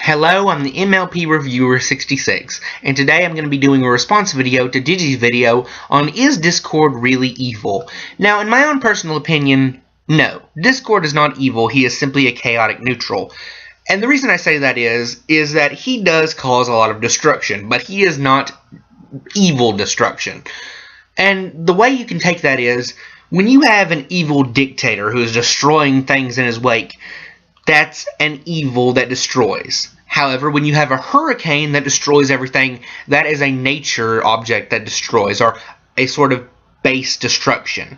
Hello, I'm the MLP Reviewer 66, and today I'm going to be doing a response video to Digi's video on Is Discord Really Evil? Now, in my own personal opinion, no. Discord is not evil, he is simply a chaotic neutral. And the reason I say that is that he does cause a lot of destruction, but he is not evil destruction. And the way you can take that is, when you have an evil dictator who is destroying things in his wake, that's an evil that destroys. However, when you have a hurricane that destroys everything, that is a nature object that destroys, or a sort of base destruction.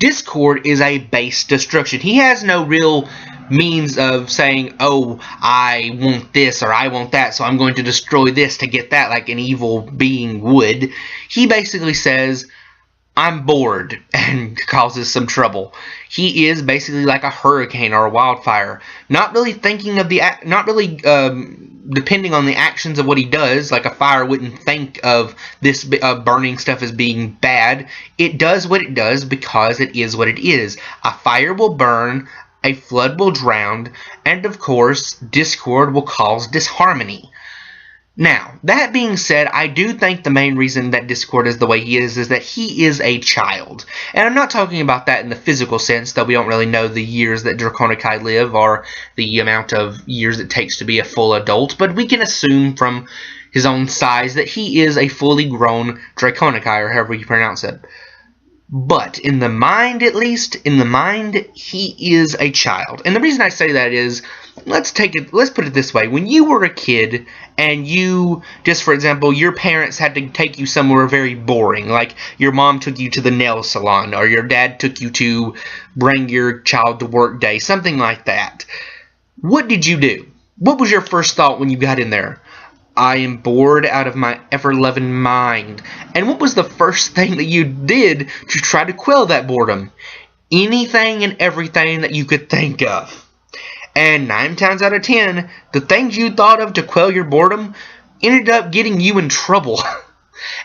Discord is a base destruction. He has no real means of saying, oh, I want this or I want that, so I'm going to destroy this to get that, like an evil being would. He basically says, I'm bored, and causes some trouble. He is basically like a hurricane or a wildfire, not really thinking of depending on the actions of what he does. Like a fire wouldn't think of this burning stuff as being bad. It does what it does because it is what it is. A fire will burn, a flood will drown, and of course, discord will cause disharmony. Now, that being said, I do think the main reason that Discord is the way he is that he is a child. And I'm not talking about that in the physical sense, though we don't really know the years that Draconici live or the amount of years it takes to be a full adult, but we can assume from his own size that he is a fully grown Draconici, or however you pronounce it. But in the mind, at least, he is a child. And the reason I say that is, let's put it this way. When you were a kid and just for example, your parents had to take you somewhere very boring, like your mom took you to the nail salon, or your dad took you to bring your child to work day, something like that. What did you do? What was your first thought when you got in there? I am bored out of my ever-loving mind. And what was the first thing that you did to try to quell that boredom? Anything and everything that you could think of. And 9 times out of 10, the things you thought of to quell your boredom ended up getting you in trouble.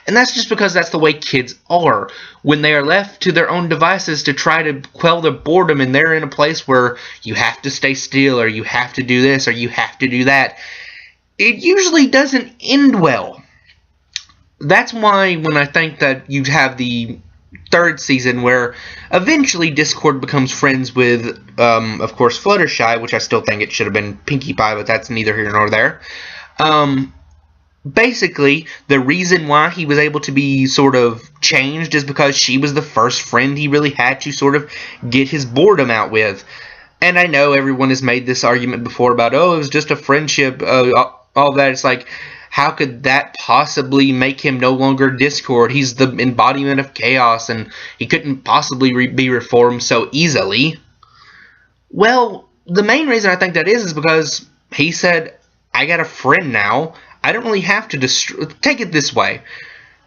And that's just because that's the way kids are. When they are left to their own devices to try to quell their boredom, and they're in a place where you have to stay still, or you have to do this, or you have to do that, it usually doesn't end well. That's why when I think that you have the 3rd season where eventually Discord becomes friends with, of course, Fluttershy, which I still think it should have been Pinkie Pie, but that's neither here nor there. Basically, the reason why he was able to be sort of changed is because she was the first friend he really had to sort of get his boredom out with. And I know everyone has made this argument before about, oh, it was just a friendship, all that. It's like, how could that possibly make him no longer Discord? He's the embodiment of chaos, and he couldn't possibly be reformed so easily. Well, the main reason I think that is because he said, I got a friend now. I don't really have to destroy. Take it this way.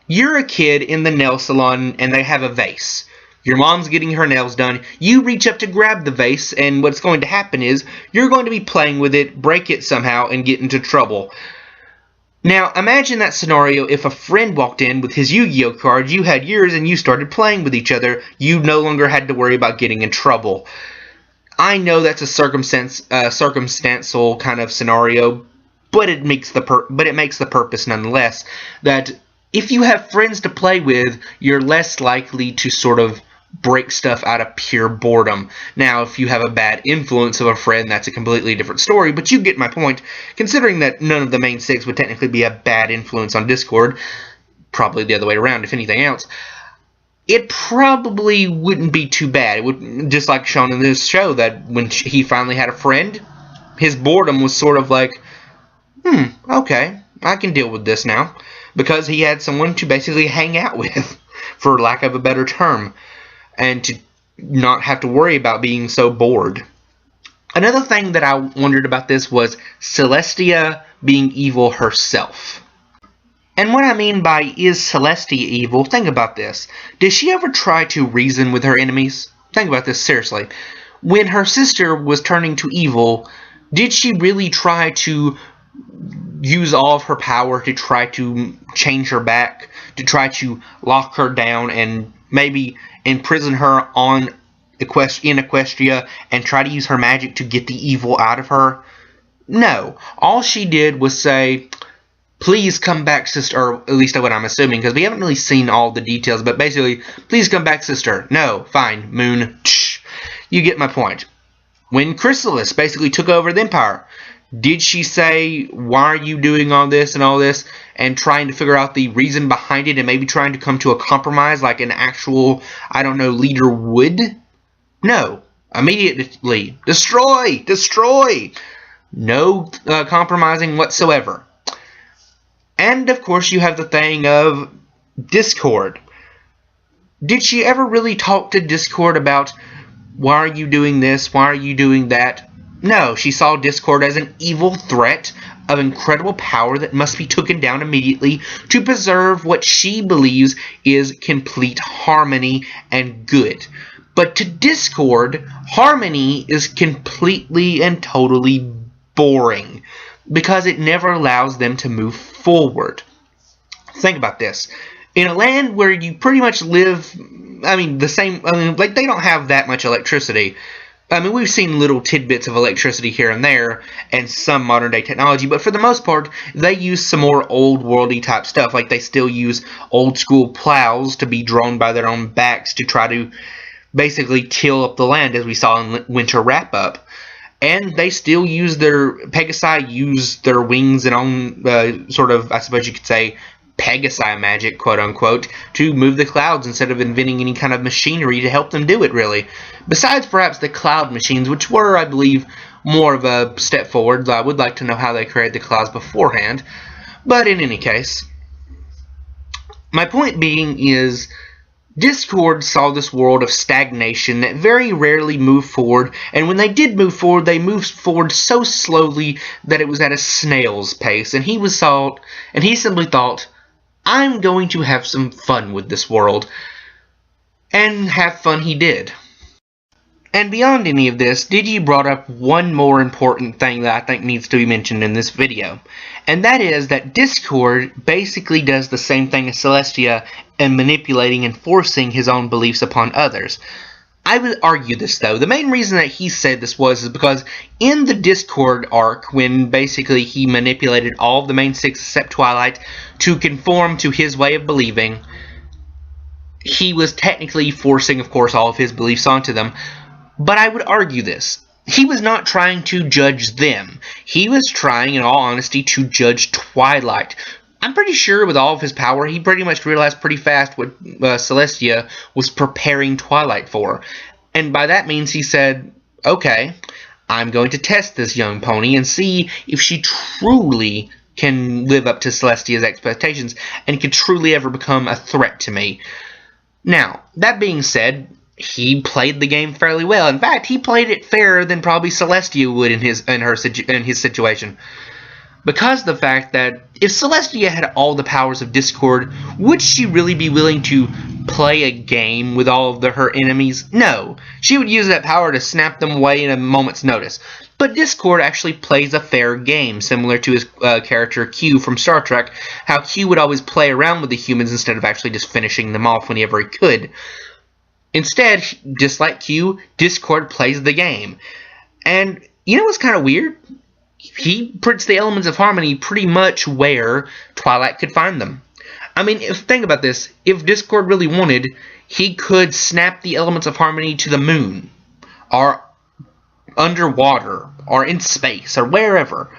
You're a kid in the nail salon, and they have a vase. Your mom's getting her nails done. You reach up to grab the vase, and what's going to happen is you're going to be playing with it, break it somehow, and get into trouble. Now, imagine that scenario if a friend walked in with his Yu-Gi-Oh cards, you had yours, and you started playing with each other. You no longer had to worry about getting in trouble. I know that's a circumstantial kind of scenario, but it makes the purpose nonetheless. That if you have friends to play with, you're less likely to sort of break stuff out of pure boredom. Now, if you have a bad influence of a friend, that's a completely different story, but you get my point. Considering that none of the main 6 would technically be a bad influence on Discord, probably the other way around if anything else, it probably wouldn't be too bad. It would, just like shown in this show, that when he finally had a friend, his boredom was sort of like, okay, I can deal with this now, because he had someone to basically hang out with, for lack of a better term, and to not have to worry about being so bored. Another thing that I wondered about this was Celestia being evil herself. And what I mean by, is Celestia evil? Think about this. Did she ever try to reason with her enemies? Think about this seriously. When her sister was turning to evil, did she really try to use all of her power to try to change her back, to try to lock her down and maybe imprison her in Equestria and try to use her magic to get the evil out of her? No. All she did was say, please come back, sister, or at least what I'm assuming, because we haven't really seen all the details, but basically, please come back, sister. No, fine, Moon. You get my point. When Chrysalis basically took over the Empire, did she say, why are you doing all this, and trying to figure out the reason behind it, and maybe trying to come to a compromise like an actual, I don't know, leader would? No. Immediately, destroy! Destroy! No compromising whatsoever. And, of course, you have the thing of Discord. Did she ever really talk to Discord about, why are you doing this, why are you doing that? No, she saw Discord as an evil threat of incredible power that must be taken down immediately to preserve what she believes is complete harmony and good. But to Discord, harmony is completely and totally boring because it never allows them to move forward. Think about this. In a land where you pretty much live, like they don't have that much electricity. We've seen little tidbits of electricity here and there and some modern day technology, but for the most part, they use some more old worldy type stuff. Like they still use old school plows to be drawn by their own backs to try to basically till up the land, as we saw in Winter Wrap Up. And they still use Pegasi use their wings and own sort of, I suppose you could say, Pegasi magic, quote unquote, to move the clouds instead of inventing any kind of machinery to help them do it, really. Besides perhaps the cloud machines, which were, I believe, more of a step forward. I would like to know how they created the clouds beforehand. But in any case, my point being is, Discord saw this world of stagnation that very rarely moved forward, and when they did move forward, they moved forward so slowly that it was at a snail's pace, and he simply thought, I'm going to have some fun with this world. And have fun he did. And beyond any of this, Digi brought up one more important thing that I think needs to be mentioned in this video. And that is that Discord basically does the same thing as Celestia in manipulating and forcing his own beliefs upon others. I would argue this, though. The main reason that he said this is because in the Discord arc, when basically he manipulated all of the main six except Twilight to conform to his way of believing, he was technically forcing, of course, all of his beliefs onto them. But I would argue this. He was not trying to judge them. He was trying, in all honesty, to judge Twilight. I'm pretty sure with all of his power, he pretty much realized pretty fast what Celestia was preparing Twilight for. And by that means he said, okay, I'm going to test this young pony and see if she truly can live up to Celestia's expectations and can truly ever become a threat to me. Now, that being said, he played the game fairly well. In fact, he played it fairer than probably Celestia would in his situation. Because of the fact that if Celestia had all the powers of Discord, would she really be willing to play a game with all of her enemies? No. She would use that power to snap them away in a moment's notice. But Discord actually plays a fair game, similar to his character Q from Star Trek, how Q would always play around with the humans instead of actually just finishing them off whenever he could. Instead, just like Q, Discord plays the game. And you know what's kind of weird? He puts the elements of harmony pretty much where Twilight could find them. I mean, think about this. If Discord really wanted, he could snap the elements of harmony to the moon, or underwater, or in space, or wherever.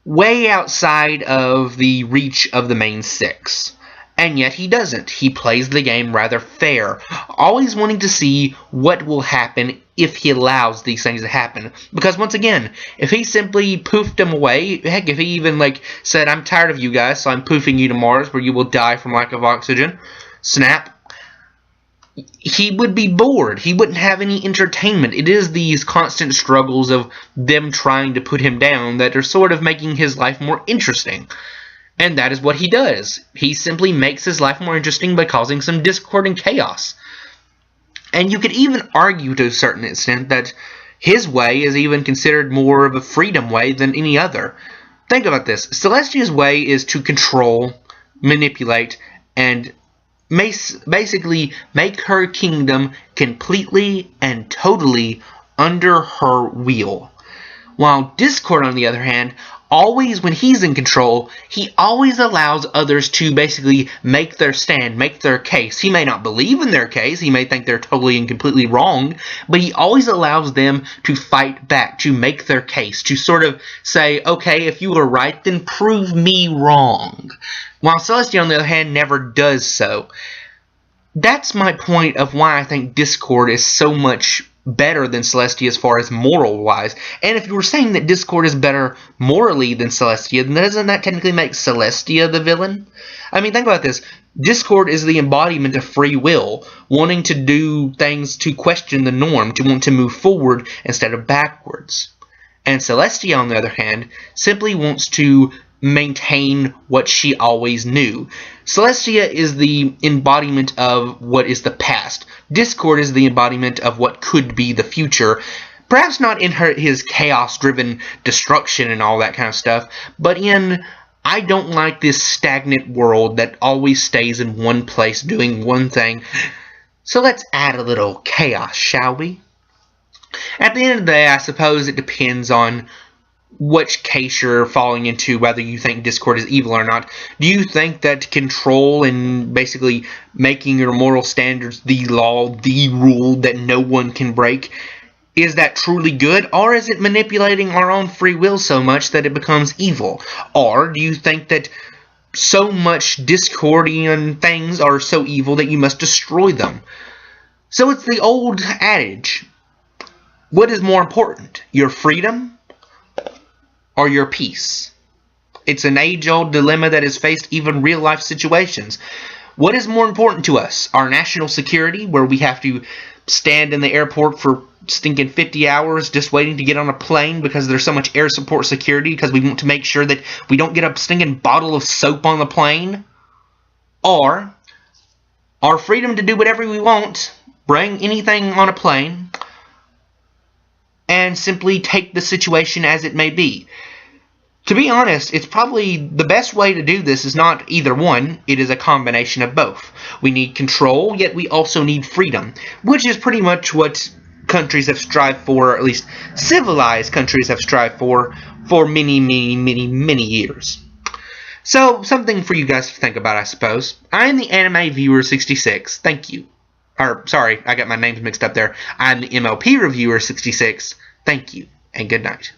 Way outside of the reach of the main six. And yet he doesn't. He plays the game rather fair, always wanting to see what will happen if he allows these things to happen. Because once again, if he simply poofed them away, heck, if he even said, I'm tired of you guys, so I'm poofing you to Mars where you will die from lack of oxygen, snap, he would be bored. He wouldn't have any entertainment. It is these constant struggles of them trying to put him down that are sort of making his life more interesting. And that is what he does. He simply makes his life more interesting by causing some discord and chaos. And you could even argue to a certain extent that his way is even considered more of a freedom way than any other. Think about this. Celestia's way is to control, manipulate, and basically make her kingdom completely and totally under her wheel. While Discord, on the other hand, always, when he's in control, he always allows others to basically make their stand, make their case. He may not believe in their case, he may think they're totally and completely wrong, but he always allows them to fight back, to make their case, to sort of say, okay, if you were right, then prove me wrong. While Celestia, on the other hand, never does so. That's my point of why I think Discord is so much better than Celestia as far as moral-wise. And if you were saying that Discord is better morally than Celestia, then doesn't that technically make Celestia the villain? I mean, think about this. Discord is the embodiment of free will, wanting to do things to question the norm, to want to move forward instead of backwards. And Celestia, on the other hand, simply wants to maintain what she always knew. Celestia is the embodiment of what is the past. Discord is the embodiment of what could be the future. Perhaps not in his chaos-driven destruction and all that kind of stuff, but in, I don't like this stagnant world that always stays in one place doing one thing. So let's add a little chaos, shall we? At the end of the day, I suppose it depends on which case you're falling into, whether you think Discord is evil or not. Do you think that control and basically making your moral standards the law, the rule that no one can break, is that truly good? Or is it manipulating our own free will so much that it becomes evil? Or do you think that so much discordian things are so evil that you must destroy them? So it's the old adage. What is more important? Your freedom or your peace? It's an age-old dilemma that has faced even real-life situations. What is more important to us? Our national security, where we have to stand in the airport for stinking 50 hours just waiting to get on a plane because there's so much air support security because we want to make sure that we don't get a stinking bottle of soap on the plane? Or our freedom to do whatever we want, bring anything on a plane, and simply take the situation as it may be. To be honest, it's probably the best way to do this is not either one, it is a combination of both. We need control, yet we also need freedom, which is pretty much what countries have strived for, or at least civilized countries have strived for many, many, many, many years. So, something for you guys to think about, I suppose. I am the Anime Viewer 66, thank you. Or, sorry, I got my names mixed up there. I'm the MLP Reviewer 66. Thank you, and good night.